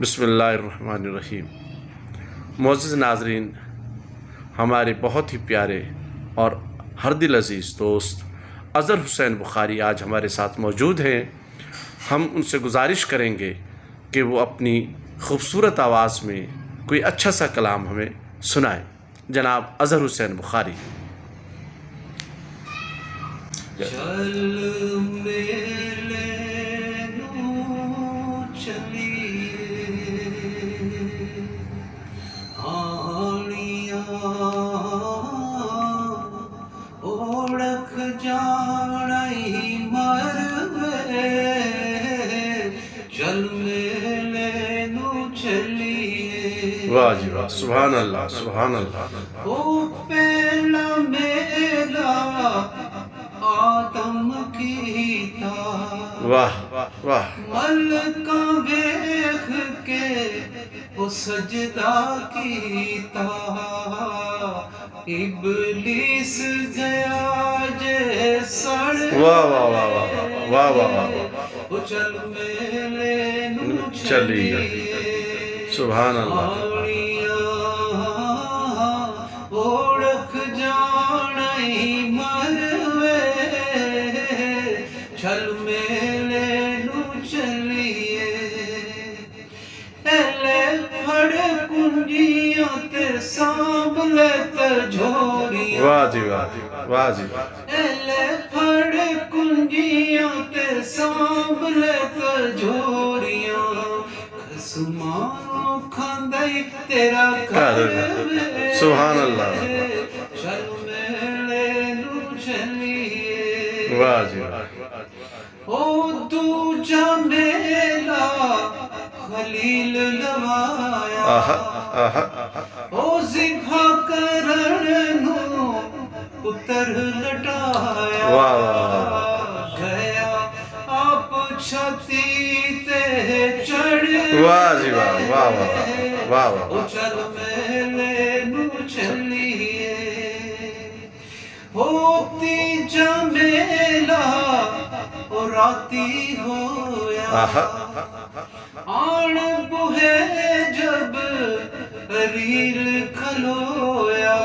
बिस्मिल्लाहिर्रहमानिर्रहीम। मोअज़्ज़िज़ नाज़रीन, हमारे बहुत ही प्यारे और हर दिल अज़ीज़ दोस्त अज़हर हुसैन बुखारी आज हमारे साथ मौजूद हैं। हम उनसे गुजारिश करेंगे कि वो अपनी खूबसूरत आवाज़ में कोई अच्छा सा कलाम हमें सुनाएं। जनाब अज़हर हुसैन बुखारी। ओळख जाणई मरवे चल मेले नू चलिए। वाह जी वाह, सुभान अल्लाह, सुभान अल्लाह। ओ पहला मेला आदम कीता, वाह वाह। मलका वेख के ओ सजदा कीता, इबलीस गया जे सड़। वाह वाह वाह वाह वाह वाह वाह। ओ चल मेले नू चलिए, सुभान अल्लाह। ओळख जाणई मरवे चल मेले नू चलिए। एले फड़ कुंजियां ते सांभले तझोरियां। वाह जी वाह, वाह जी वाह। एले फड़ कुंजियां ते सांभले तझोरियां, खसमां खांदई तेरा घर वे। सुभान अल्लाह। चल मेले नू चलिए। वाह जी वाह। ओ दूजा मेला खलील लवाया, आहा आहा। ओ ज़िभा करन नू पुत्र लटाया। वाह वाह। गया आप छती ते चढ़। वाह जी वाह, वाह वाह वाह वाह। ओ चल मेले नू चलिए। होती जमेला ओ राती होया, आहा। आण बुहे जब रील खलोया,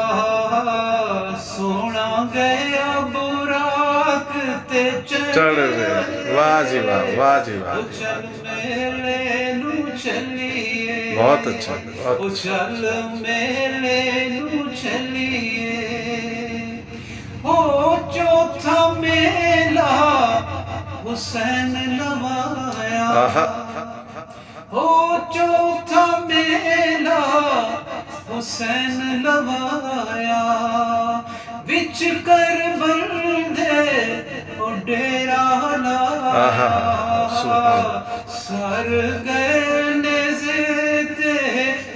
सोना गया बुराक ते चढ़ गए। वाह जी वाह, वाह जी वाह। चल मेले नू चलिए। बहुत अच्छा, बहुत ओ चल मेले नू चलिए। हो चौथा मेला हुसैन लवाया, आहा। हो चौथा मेला हुसैन लवाया, विच कर बंदे ओ डेरा लाया। सर गए नेज़े ते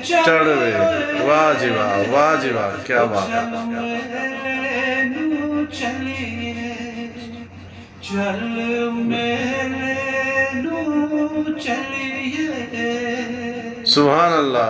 चढ़ गए। वाह जी वाह, वाह जी वाह, क्या बात है। चल मेले नू चलिए। चल मेले नू चलिए। सुभान अल्लाह।